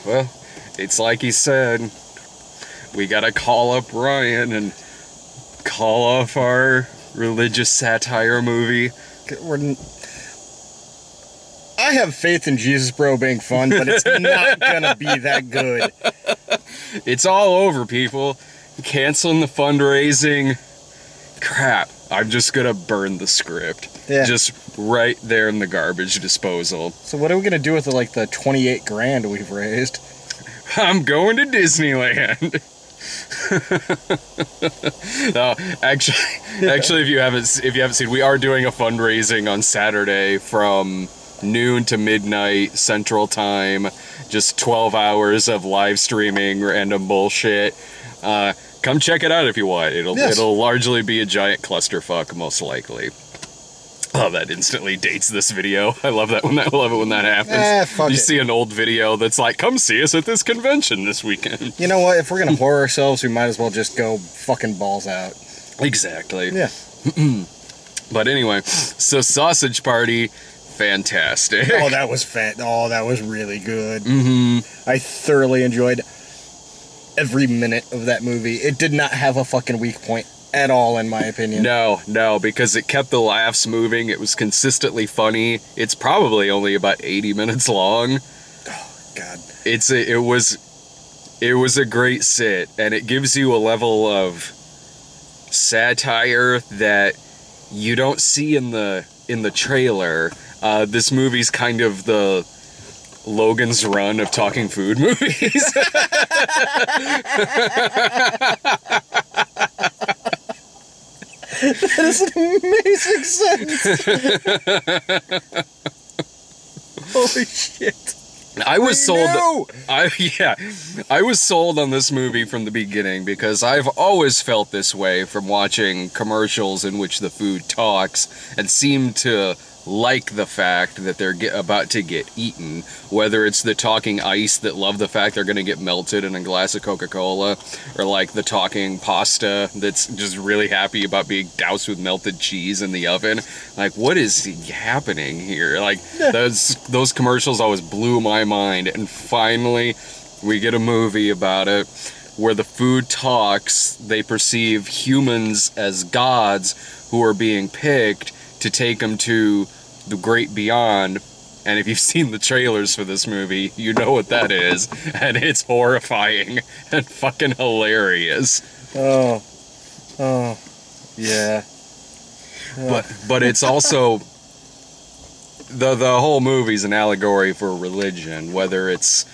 Well, it's like he said, we gotta call up Ryan and call off our religious satire movie. I have faith in Jesus Bro being fun, but it's not gonna be that good. It's all over, people. Canceling the fundraising. Crap. I'm just gonna burn the script. Yeah. Just right there in the garbage disposal. So what are we gonna do with the 28 grand we've raised? I'm going to Disneyland. No, actually, if you haven't seen, we are doing a fundraising on Saturday from noon to midnight Central Time. Just 12 hours of live streaming random bullshit. Come check it out if you want. It'll largely be a giant clusterfuck, most likely. Oh, that instantly dates this video. I love it when that happens. Fuck you it. see an old video that's like, come see us at this convention this weekend. You know what? If we're gonna whore ourselves, we might as well just go fucking balls out. Exactly. Yeah. But anyway, so Sausage Party, fantastic. Oh, that was that was really good. Mm-hmm. I thoroughly enjoyed every minute of that movie. It did not have a fucking weak point at all, in my opinion. No, because it kept the laughs moving. It was consistently funny. It's probably only about 80 minutes long. Oh, God. It was a great sit, and it gives you a level of satire that you don't see in the trailer. This movie's kind of the Logan's Run of talking food movies. That is an amazing sentence. Holy shit. I was sold on this movie from the beginning because I've always felt this way from watching commercials in which the food talks and seem to like the fact that they're about to get eaten, whether it's the talking ice that love the fact they're going to get melted in a glass of Coca-Cola, or like the talking pasta that's just really happy about being doused with melted cheese in the oven. Like, what is happening here? Like, those commercials always blew my mind, and finally we get a movie about it where the food talks. They perceive humans as gods who are being picked to take them to the great beyond. And if you've seen the trailers for this movie, you know what that is. And it's horrifying and fucking hilarious. Oh, yeah. But it's also, the whole movie's an allegory for religion, whether it's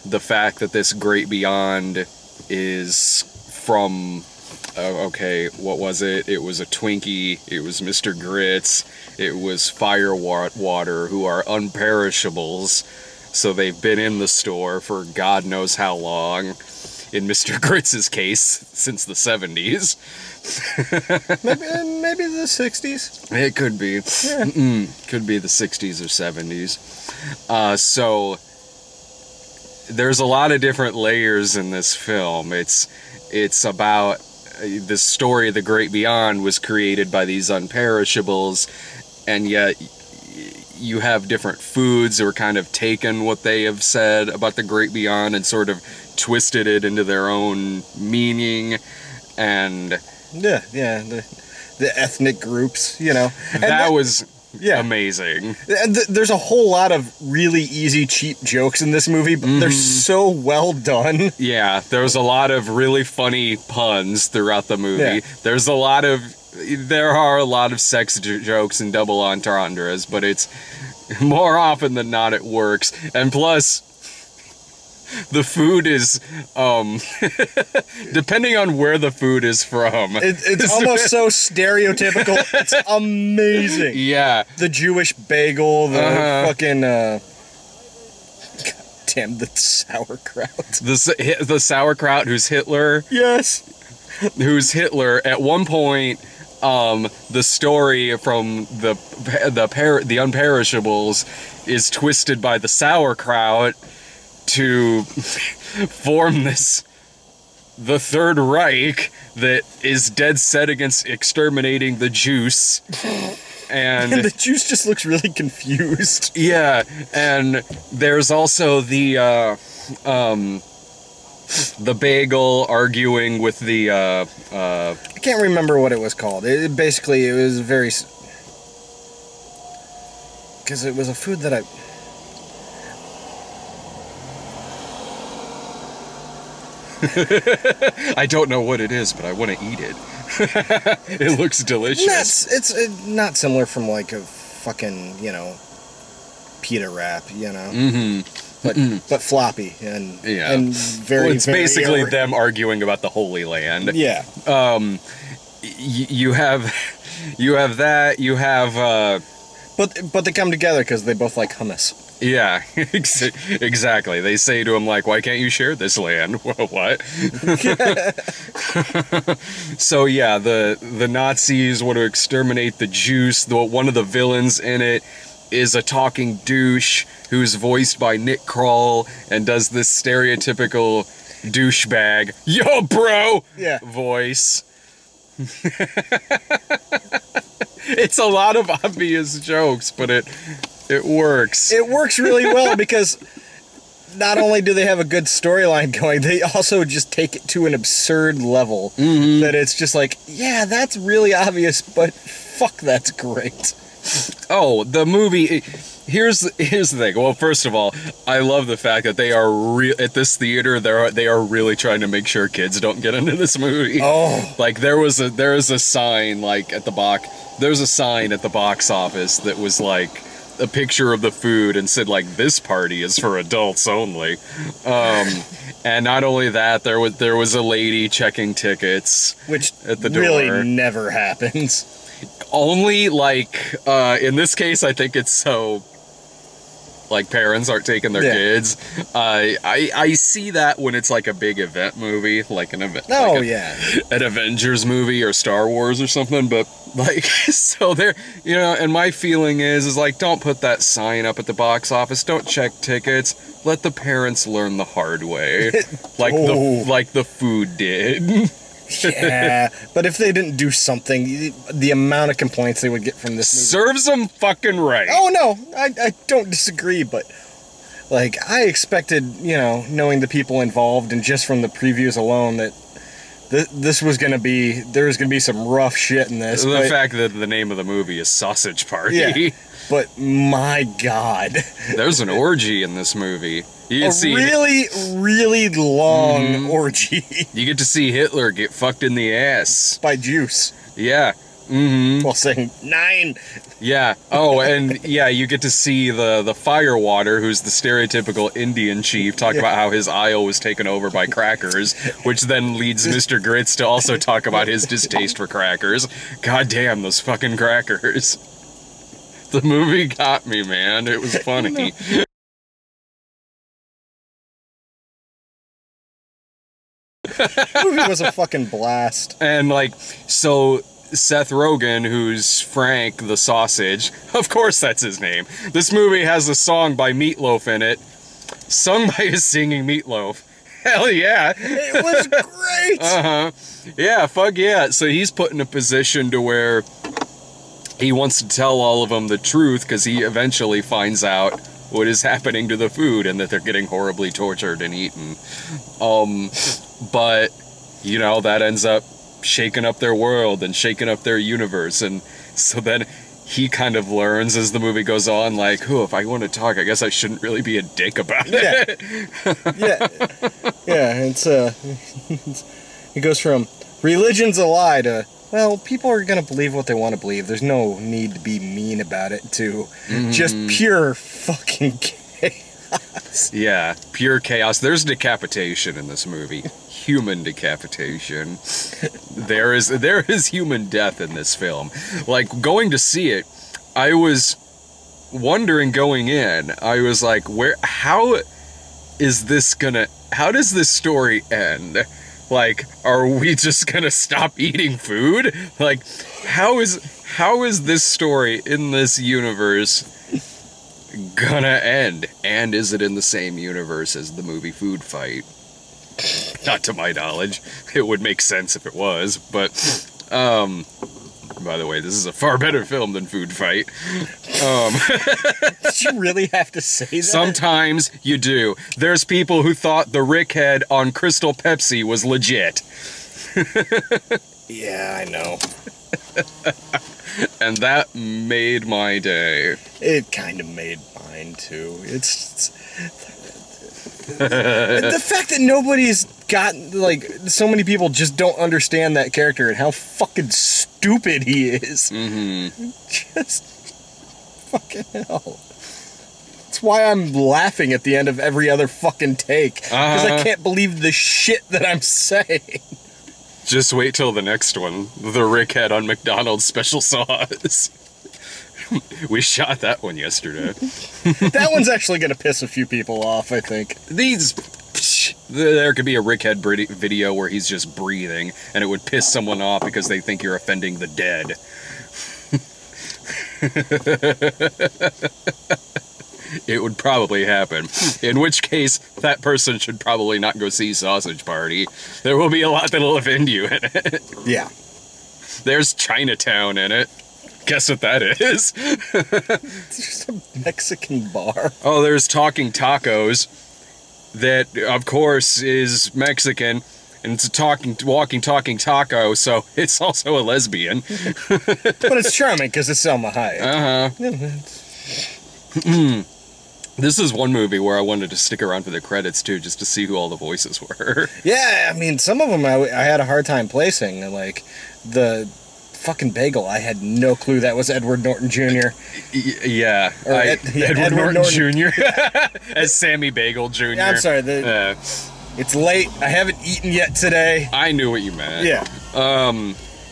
the fact that this great beyond is from, okay, what was it? It was a Twinkie, it was Mr. Grits, it was Firewater, who are unperishables, so they've been in the store for God knows how long. In Mr. Grits' case, since the 70s. maybe the 60s? It could be. Yeah. Could be the 60s or 70s. So, there's a lot of different layers in this film. It's about the story of the Great Beyond was created by these unperishables, and yet you have different foods who are kind of taken what they have said about the Great Beyond and sort of twisted it into their own meaning, and the ethnic groups, you know. And that was amazing. There's a whole lot of really easy, cheap jokes in this movie, but they're so well done. Yeah, there's a lot of really funny puns throughout the movie. Yeah. There are a lot of sex jokes and double entendres, but it's more often than not it works. And plus, the food is, depending on where the food is from. It's almost so stereotypical. It's amazing. Yeah. The Jewish bagel, the fucking, God damn, the sauerkraut. The sauerkraut who's Hitler. Yes. Who's Hitler. At one point, the story from the Unperishables is twisted by the sauerkraut to form the Third Reich that is dead set against exterminating the juice. And the juice just looks really confused. Yeah, and there's also the the bagel arguing with the I can't remember what it was called. Basically, it was very... Because it was a food that I don't know what it is, but I want to eat it. It looks delicious. It's not similar from like a fucking, pita wrap, but floppy and very. Well, it's very basically them arguing about the Holy Land. Yeah. You have that. You have. But they come together because they both like hummus. Yeah, exactly. They say to him, like, why can't you share this land? What? So, yeah, the Nazis want to exterminate the juice. One of the villains in it is a talking douche who's voiced by Nick Kroll and does this stereotypical douchebag, yo, bro, voice. It's a lot of obvious jokes, but it works. It works really well because not only do they have a good storyline going, they also just take it to an absurd level that it's just like, yeah, that's really obvious, but fuck, that's great. Oh, the movie... Here's the thing. Well, first of all, I love the fact that they are at this theater. They are really trying to make sure kids don't get into this movie. Oh, like there is a sign like at the box. There's a sign at the box office that was like a picture of the food and said like this party is for adults only. And not only that, there was a lady checking tickets, which at the door. Really never happens. Only like in this case, I think it's so. Like parents aren't taking their kids. I see that when it's like a big event movie, like an event. Oh, an Avengers movie or Star Wars or something. But like, so there, and my feeling is like, don't put that sign up at the box office. Don't check tickets. Let the parents learn the hard way, like the food did. Yeah, but if they didn't do something, the amount of complaints they would get from this movie... Serves them fucking right. Oh, no, I don't disagree, but, like, I expected, knowing the people involved, and just from the previews alone, that this was going to be... There was going to be some rough shit in this. The fact that the name of the movie is Sausage Party. Yeah, but my God. There's an orgy in this movie. You can see really, really long orgy. You get to see Hitler get fucked in the ass. By Juice. Yeah. While saying 9. Yeah. Oh, and yeah, you get to see the Firewater, who's the stereotypical Indian chief, talk about how his aisle was taken over by crackers, which then leads Mr. Grits to also talk about his distaste for crackers. God damn, those fucking crackers. The movie got me, man. It was funny. The movie was a fucking blast. And like, so Seth Rogen, who's Frank the Sausage, of course that's his name. This movie has a song by Meatloaf in it, sung by his singing Meatloaf. Hell yeah. It was great. Yeah, fuck yeah. So he's put in a position to where he wants to tell all of them the truth because he eventually finds out what is happening to the food and that they're getting horribly tortured and eaten. But, that ends up shaking up their world and shaking up their universe. And so then he kind of learns as the movie goes on, like, if I want to talk, I guess I shouldn't really be a dick about it. Yeah, it's, it goes from religion's a lie to, well, people are going to believe what they want to believe. There's no need to be mean about it, to just pure fucking chaos. Yeah, pure chaos. There's decapitation in this movie. Human decapitation. There is human death in this film. Like, going to see it, I was wondering going in, I was like, how does this story end? Like, are we just gonna stop eating food? Like, how is this story in this universe gonna end? And is it in the same universe as the movie Food Fight? Not to my knowledge. It would make sense if it was, but by the way. This is a far better film than Food Fight. Did you really have to say that? Sometimes you do. There's people who thought the Rick head on Crystal Pepsi was legit. Yeah, I know. And that made my day. It kind of made mine too. It's the fact that nobody's got, like, so many people just don't understand that character and how fucking stupid he is. Mm-hmm. Just fucking hell. That's why I'm laughing at the end of every other fucking take. Because I can't believe the shit that I'm saying. Just wait till the next one. The Rick head on McDonald's special sauce. We shot that one yesterday. That one's actually going to piss a few people off, I think. There could be a Rick head video where he's just breathing, and it would piss someone off because they think you're offending the dead. It would probably happen. In which case, that person should probably not go see Sausage Party. There will be a lot that'll offend you in it. Yeah. There's Chinatown in it. Guess what that is? It's just a Mexican bar. Oh, there's Talking Tacos. That, of course, is Mexican. And it's a walking taco, so it's also a lesbian. But it's charming because it's Selma Hayek. Uh-huh. This is one movie where I wanted to stick around for the credits, too, just to see who all the voices were. Yeah, I mean, some of them I had a hard time placing. Like, the fucking bagel, I had no clue that was Edward Norton Jr. Yeah. Or Edward Norton Jr. As Sammy Bagel Jr. Yeah, I'm sorry. It's late. I haven't eaten yet today. I knew what you meant. Yeah.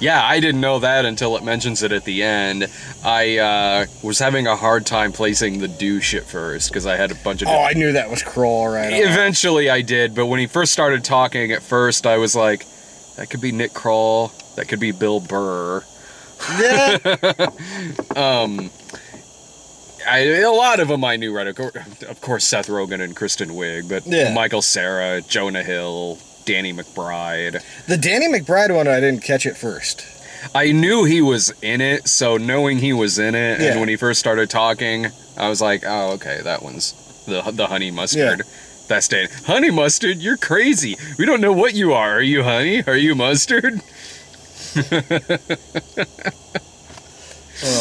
Yeah, I didn't know that until it mentions it at the end. I was having a hard time placing the douche at first, because I had a bunch of... Oh, I knew that was Kroll right off. Eventually I did, but when he first started talking at first, I was like, that could be Nick Kroll, that could be Bill Burr. Yeah. A lot of them I knew right. Of course, Seth Rogen and Kristen Wiig, but yeah. Michael Cera, Jonah Hill, Danny McBride. The Danny McBride one, I didn't catch it first. I knew he was in it, so knowing he was in it, yeah. and when he first started talking, I was like, oh, okay, that one's the honey mustard. Yeah. That's Danny. Honey mustard? You're crazy. We don't know what you are. Are you honey? Are you mustard?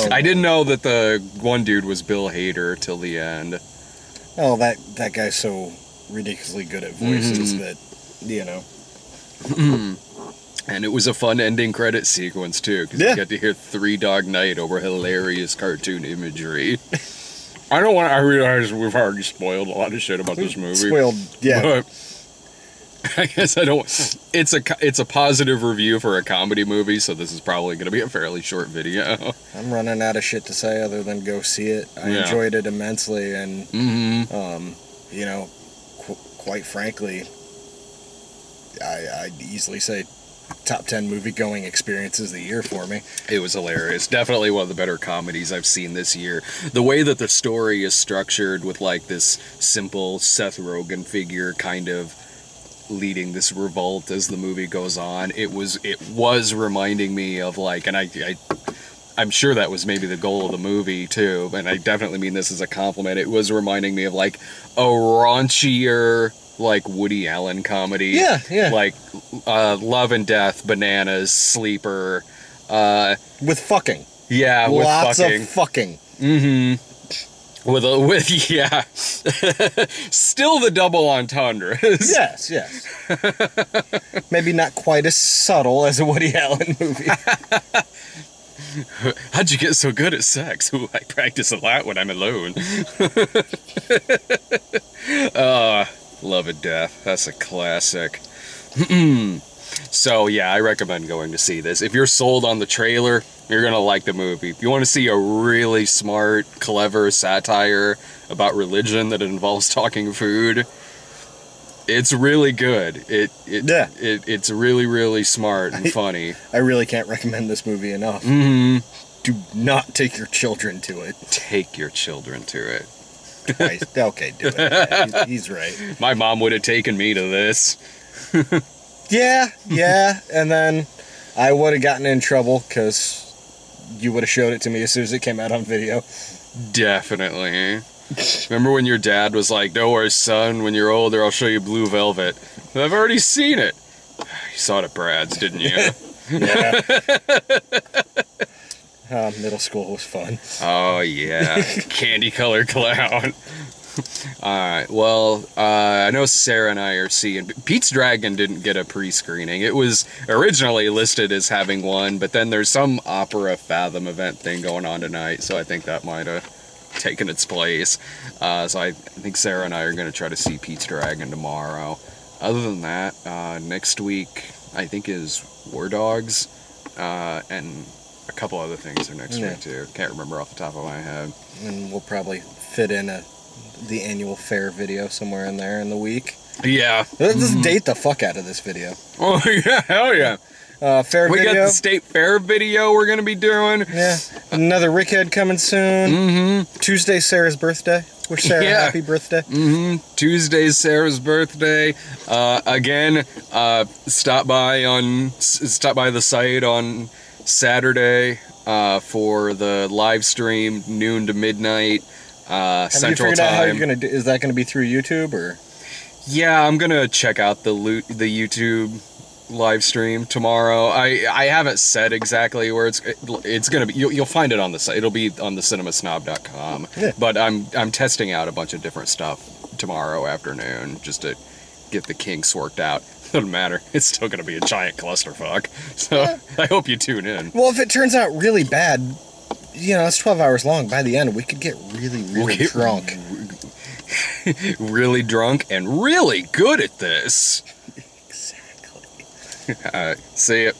I didn't know that the one dude was Bill Hader till the end. Oh, that guy's so ridiculously good at voices that, you know. And it was a fun ending credit sequence, too, because you get to hear Three Dog Night over hilarious cartoon imagery. I don't want to... I realize we've already spoiled a lot of shit about this movie. Spoiled, yeah. But I guess I don't... It's a positive review for a comedy movie, so this is probably going to be a fairly short video. I'm running out of shit to say other than go see it. I enjoyed it immensely, and, you know, quite frankly, I'd easily say top 10 movie-going experiences of the year for me. It was hilarious. Definitely one of the better comedies I've seen this year. The way that the story is structured with, like, this simple Seth Rogen figure kind of leading this revolt as the movie goes on, it was reminding me of, like, and I'm sure that was maybe the goal of the movie too, and I definitely mean this as a compliment. It was reminding me of, like, a raunchier, like, Woody Allen comedy. Yeah, yeah. Like Love and Death, Bananas, Sleeper. With fucking. Yeah, with lots fucking. of fucking. Mm-hmm. With yeah. Still the double entendres. Yes, yes. Maybe not quite as subtle as a Woody Allen movie. How'd you get so good at sex? Ooh, I practice a lot when I'm alone. Love and Death. That's a classic. So, yeah, I recommend going to see this. If you're sold on the trailer, you're going to like the movie. If you want to see a really smart, clever satire about religion that involves talking food, it's really good. It's really, really smart and funny. I really can't recommend this movie enough. Do not take your children to it. Take your children to it. Okay, do it. Yeah, he's right. My mom would have taken me to this. Yeah, and then I would have gotten in trouble because you would have showed it to me as soon as it came out on video. Definitely. Remember when your dad was like, "Don't worry, son, when you're older, I'll show you Blue Velvet." I've already seen it. You saw it at Brad's, didn't you? Yeah. Middle school was fun. Oh, yeah. Candy colored clown. Alright, well, I know Sarah and I are seeing... Pete's Dragon didn't get a pre-screening. It was originally listed as having one, but then there's some Opera Fathom event thing going on tonight, so I think that might have taken its place. So I think Sarah and I are going to try to see Pete's Dragon tomorrow. Other than that, next week, I think, is War Dogs, and a couple other things are next week, too. Can't remember off the top of my head. And we'll probably fit in the annual fair video somewhere in there in the week. Yeah. Let's date the fuck out of this video. Oh, yeah, hell yeah. Fair we video. got the state fair video we're going to be doing. Yeah. Another Rickhead coming soon. Mm-hmm. Tuesday, Sarah's birthday. Wish Sarah happy birthday. Mm-hmm. Tuesday's Sarah's birthday. Again, stop by the site on Saturday for the live stream, noon to midnight. Have Central you figured Time. out how you're gonna do? Is that gonna be through YouTube or? Yeah, I'm gonna check out the YouTube live stream tomorrow. I haven't said exactly where it's gonna be. You'll find it on the site. It'll be on the cinemasnob.com. Yeah. But I'm testing out a bunch of different stuff tomorrow afternoon just to get the kinks worked out. Doesn't matter. It's still gonna be a giant clusterfuck. So I hope you tune in. Well, if it turns out really bad, it's 12 hours long. By the end, we could get really drunk. Really drunk and really good at this. Exactly. See ya.